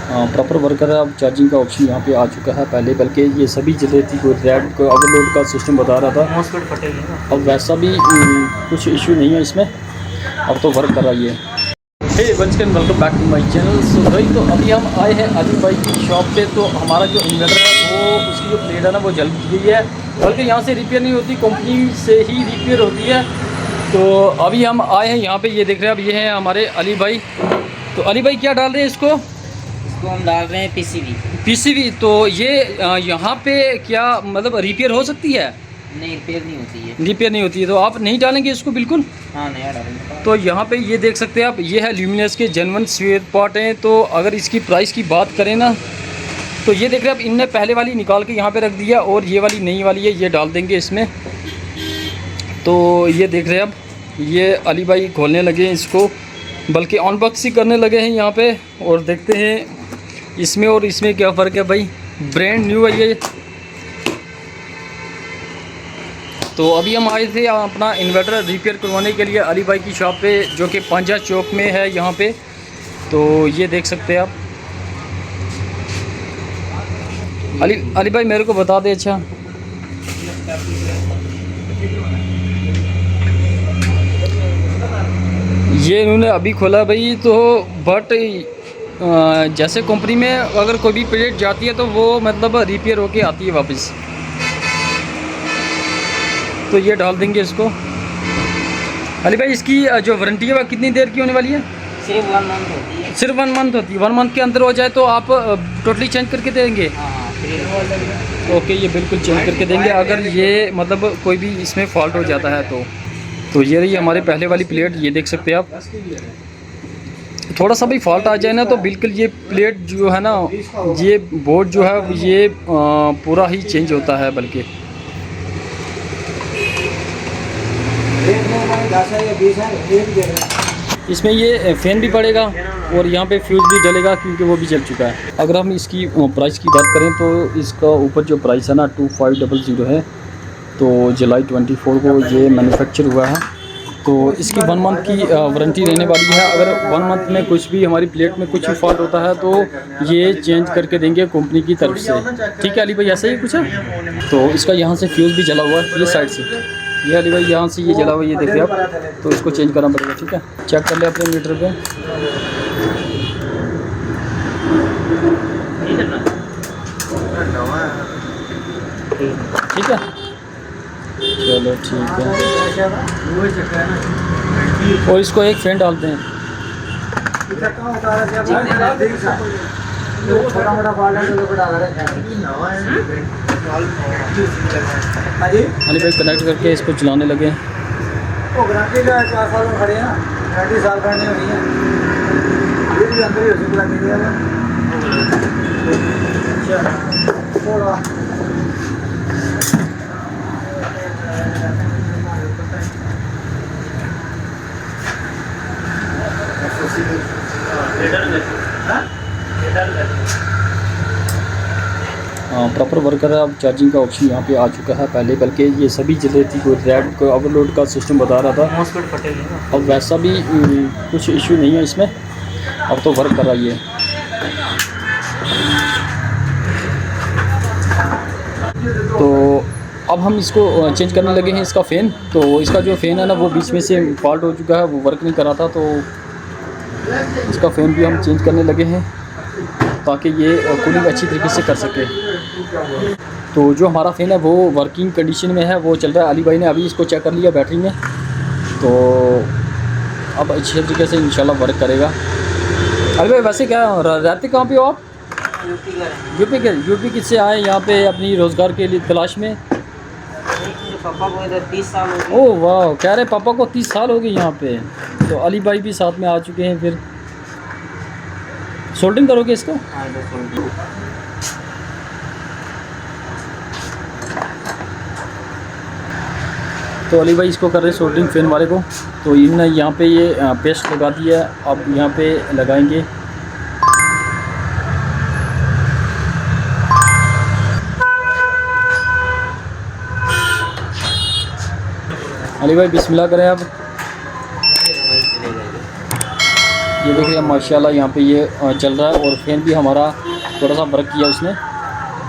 Proper work कर रहा है। अब चार्जिंग का ऑप्शन यहाँ पे आ चुका है। पहले बल्कि ये सभी जगह थी, कोई रैड को ओवरलोड का सिस्टम बता रहा था। अब वैसा भी कुछ इशू नहीं है इसमें, अब तो वर्क कर रहा है ये। Hey once again welcome back to my channel. So भाई, तो अभी हम आए हैं अली भाई की शॉप पे। तो हमारा जो इन्वर्टर है वो, उसकी जो प्लेट है ना वो जल गई है, बल्कि यहाँ से रिपेयर नहीं होती, कंपनी से ही रिपेयर होती है। तो अभी हम आए हैं यहाँ पे, ये देख रहे हैं। अब ये हैं हमारे अली भाई। तो अली भाई क्या डाल रहे हैं इसको हम डाल रहे हैं पीसीबी। तो ये यहाँ पे क्या मतलब रिपेयर हो सकती है? नहीं, रिपेयर नहीं होती है। रिपेयर नहीं होती है, तो आप नहीं डालेंगे इसको बिल्कुल? हाँ, नया डालेंगे। तो यहाँ पे ये देख सकते हैं आप, ये है ल्यूमिनस के जेन्युइन स्पेयर पार्ट हैं। तो अगर इसकी प्राइस की बात करें ना, तो ये देख रहे हैं आप, इनने पहले वाली निकाल के यहाँ पे रख दिया और ये वाली नई वाली है, ये डाल देंगे इसमें। तो ये देख रहे हैं आप, ये अली भाई खोलने लगे हैं इसको, बल्कि अनबॉक्सिंग करने लगे हैं यहाँ पे। और देखते हैं इसमें और इसमें क्या फ़र्क है भाई। ब्रांड न्यू है ये। तो अभी हम आए थे अपना इन्वर्टर रिपेयर करवाने के लिए अली भाई की शॉप पे, जो कि पांजा चौक में है यहाँ पे। तो ये देख सकते हैं आप। अली भाई मेरे को बता दे। अच्छा, ये इन्होंने अभी खोला भाई। तो बट जैसे कंपनी में अगर कोई भी प्लेट जाती है तो वो मतलब रिपेयर होके आती है वापस। तो ये डाल देंगे इसको। अली भाई, इसकी जो वारंटी है वह कितनी देर की होने वाली है? सिर्फ 1 मंथ होती है। सिर्फ 1 मंथ होती है। 1 मंथ के अंदर हो जाए तो आप टोटली चेंज करके देंगे? हाँ, ओके, ये बिल्कुल चेंज करके देंगे अगर ये मतलब कोई भी इसमें फॉल्ट हो जाता है तो ये रही हमारे पहले वाली प्लेट। ये देख सकते हैं आप, थोड़ा सा भी फॉल्ट आ जाए ना तो बिल्कुल ये प्लेट जो है ना, ये बोर्ड जो है ये पूरा ही चेंज होता है। बल्कि इसमें ये फ़ैन भी पड़ेगा और यहाँ पे फ्यूज़ भी जलेगा, क्योंकि वो भी जल चुका है। अगर हम इसकी प्राइस की बात करें तो इसका ऊपर जो प्राइस है ना 2500 है। तो जुलाई 24 को ये मैन्युफैक्चर हुआ है। तो इसकी 1 मंथ की वारंटी रहने वाली है। अगर 1 मंथ में कुछ भी हमारी प्लेट में कुछ भी फॉल्ट होता है तो ये चेंज करके देंगे कंपनी की तरफ से। ठीक है अली भाई, ऐसा ही कुछ है। तो इसका यहाँ से फ्यूज़ भी जला हुआ है, ये साइड से। ये अली भाई यहाँ से ये जला हुआ है, ये देखिए आप। तो इसको चेंज करना पड़ेगा। ठीक है, चेक कर ले अपने मीटर पे। ठीक है, चलो ठीक है। और इसको एक फैन डालते हैं। अली भाई कनेक्ट करके इसको चलाने लगे। प्रॉपर वर्क कर रहा है। अब चार्जिंग का ऑप्शन यहाँ पे आ चुका है। पहले बल्कि ये सभी जगह थी, कोई रैड को ओवरलोड का सिस्टम बता रहा था। अब वैसा भी कुछ इशू नहीं है इसमें, अब तो वर्क कर रहा है ये। तो अब हम इसको चेंज करने लगे हैं, इसका फ़ैन। तो इसका जो फ़ैन है ना वो बीच में से फॉल्ट हो चुका है, वो वर्क नहीं कर रहा था। तो इसका फ़ैन भी हम चेंज करने लगे हैं ताकि ये कूलिंग अच्छी तरीके से कर सके। तो जो हमारा फ़ैन है वो वर्किंग कंडीशन में है, वो चल रहा है। अली भाई ने अभी इसको चेक कर लिया बैटरी में, तो अब अच्छे तरीके से इंशाल्लाह वर्क करेगा। अली भाई वैसे क्या रहते कहाँ पे हो आप? यूपी किससे आए यहाँ पे अपनी रोज़गार के लिए तलाश में? पापा को इधर 30 साल हो गए। ओह वाह, कह रहे पापा को 30 साल हो गए यहाँ पे। तो अली भाई भी साथ में आ चुके हैं। फिर सोल्डरिंग करोगे इसको? तो अली भाई इसको कर रहे सोल्डरिंग फ़ैन वाले को। तो इन्होंने यहाँ पे ये पेस्ट लगा दिया है, अब यहाँ पे लगाएंगे। अली भाई बिस्मिल्लाह करें आप। ये देख रहे हैं माशाल्लाह यहाँ पे ये चल रहा है। और फैन भी हमारा थोड़ा सा वर्क किया उसने।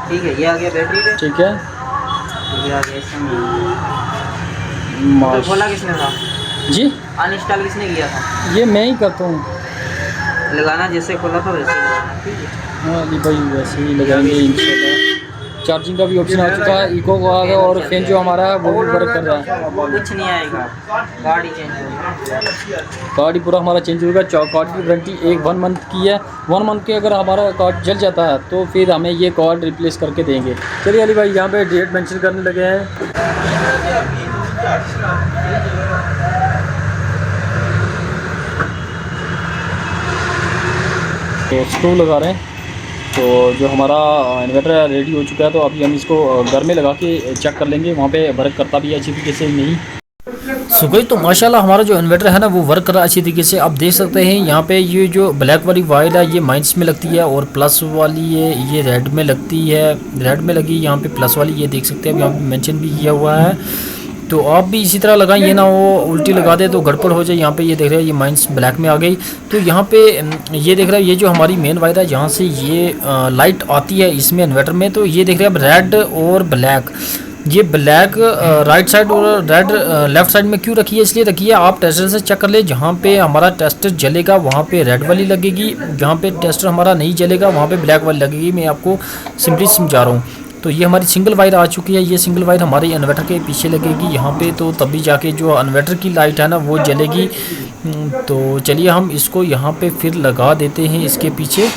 ठीक है, ये आ गया बैटरी पे। ठीक है, ये आ गया इसमें। तो खोला किसने था जी, अनइंस्टॉल किसने किया था? ये मैं ही करता हूँ। लगाना जैसे खोला था वैसे ही लगाना, ठीक है। हाँ अली भाई वैसे ही लगाएंगे इंशाल्लाह। चार्जिंग का भी ऑप्शन आ चुका है, इको का आ गया। और फैन जो हमारा है वो भी वर्क कर रहा है। कुछ नहीं आएगा, गाड़ी चेंज होगी। कार्ड ही पूरा हमारा चेंज होगा। कार्ड की वारंटी 1 मंथ की है। 1 मंथ के अगर हमारा कार्ड जल जाता है तो फिर हमें ये कार्ड रिप्लेस करके देंगे। चलिए अली भाई यहाँ पे डेट मेंशन करने लगे हैं। तो स्क्रू लगा रहे हैं। तो जो हमारा इन्वर्टर रेडी हो चुका है, तो अभी हम इसको घर में लगा के चेक कर लेंगे, वहाँ पे वर्क करता भी है अच्छी तरीके से नहीं। सो गई तो माशाल्लाह हमारा जो इन्वर्टर है ना वो वर्क कर रहा है अच्छी तरीके से। आप देख सकते हैं यहाँ पे ये जो ब्लैक वाली वायर है ये माइनस में लगती है और प्लस वाली ये रेड में लगती है। रेड में लगी यहाँ पे प्लस वाली, ये देख सकते हैं अब यहाँ पे मेंशन भी किया हुआ है। तो आप भी इसी तरह लगाएं, ये ना वो उल्टी लगा दे तो गड़बड़ हो जाए। यहाँ पे ये देख रहे हैं ये माइनस ब्लैक में आ गई। तो यहाँ पे ये देख रहे हैं ये जो हमारी मेन वायर है जहाँ से ये लाइट आती है इसमें इन्वर्टर में, तो ये देख रहे हैं अब रेड और ब्लैक। ये ब्लैक राइट साइड और रेड लेफ्ट साइड में क्यों रखी है? इसलिए रखी है आप टेस्टर से चेक कर ले, जहाँ पे हमारा टेस्टर जलेगा वहाँ पे रेड वाली लगेगी, जहाँ पे टेस्टर हमारा नहीं जलेगा वहाँ पे ब्लैक वाली लगेगी। मैं आपको सिंपली समझा रहा हूँ। तो ये हमारी सिंगल वायर आ चुकी है। ये सिंगल वायर हमारे इन्वर्टर के पीछे लगेगी यहाँ पे, तो तभी जाके जो इन्वर्टर की लाइट है ना वो जलेगी। तो चलिए हम इसको यहाँ पे फिर लगा देते हैं इसके पीछे।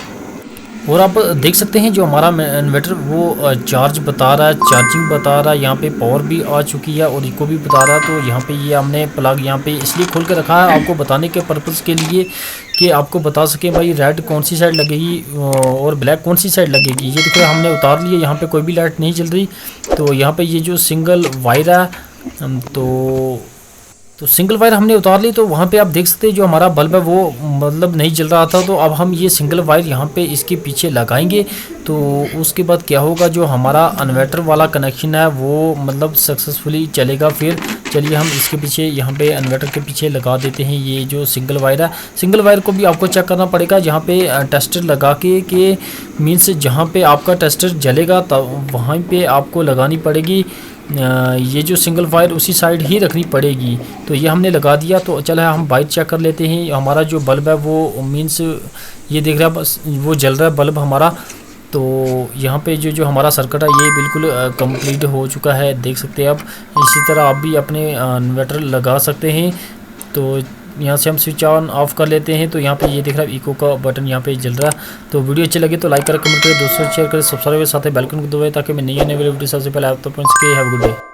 और आप देख सकते हैं जो हमारा इन्वर्टर वो चार्ज बता रहा है, चार्जिंग बता रहा है। यहाँ पे पावर भी आ चुकी है और इको भी बता रहा है। तो यहाँ पे ये हमने प्लग यहाँ पे इसलिए खोल के रखा है आपको बताने के पर्पज़ के लिए कि आपको बता सके भाई रेड कौन सी साइड लगेगी और ब्लैक कौन सी साइड लगेगी। ये देखो हमने उतार लिया, यहाँ पे कोई भी लाइट नहीं जल रही। तो यहाँ पे ये जो सिंगल वायर है तो सिंगल वायर हमने उतार ली। तो वहाँ पे आप देख सकते हैं जो हमारा बल्ब है वो मतलब नहीं जल रहा था। तो अब हम ये सिंगल वायर यहाँ पे इसके पीछे लगाएंगे। तो उसके बाद क्या होगा, जो हमारा इन्वर्टर वाला कनेक्शन है वो मतलब सक्सेसफुली चलेगा। फिर चलिए हम इसके पीछे यहाँ पे इन्वर्टर के पीछे लगा देते हैं ये जो सिंगल वायर है। सिंगल वायर को भी आपको चेक करना पड़ेगा जहाँ पे टेस्टर लगा के मीन्स जहाँ पे आपका टेस्टर जलेगा तब वहाँ पे आपको लगानी पड़ेगी। ये जो सिंगल वायर उसी साइड ही रखनी पड़ेगी। तो ये हमने लगा दिया। तो चलो हम वायर चेक कर लेते हैं। हमारा जो बल्ब है वो मीन्स ये देख रहा है बस वो जल रहा है बल्ब हमारा। तो यहाँ पे जो हमारा सर्किट है ये बिल्कुल कंप्लीट हो चुका है, देख सकते हैं आप। इसी तरह आप भी अपने इन्वर्टर लगा सकते हैं। तो यहाँ से हम स्विच ऑन ऑफ कर लेते हैं। तो यहाँ पे ये देख रहा है इको का बटन यहाँ पे जल रहा है। तो वीडियो अच्छी लगे तो लाइक करें, कमेंट करें, दोस्तों शेयर करें, सब्सक्राइब साथ ही बेल आइकन को दबाएं ताकि मैं नई आने वाली वीडियो सबसे पहले आप तक पहुँच सके। Have a good day.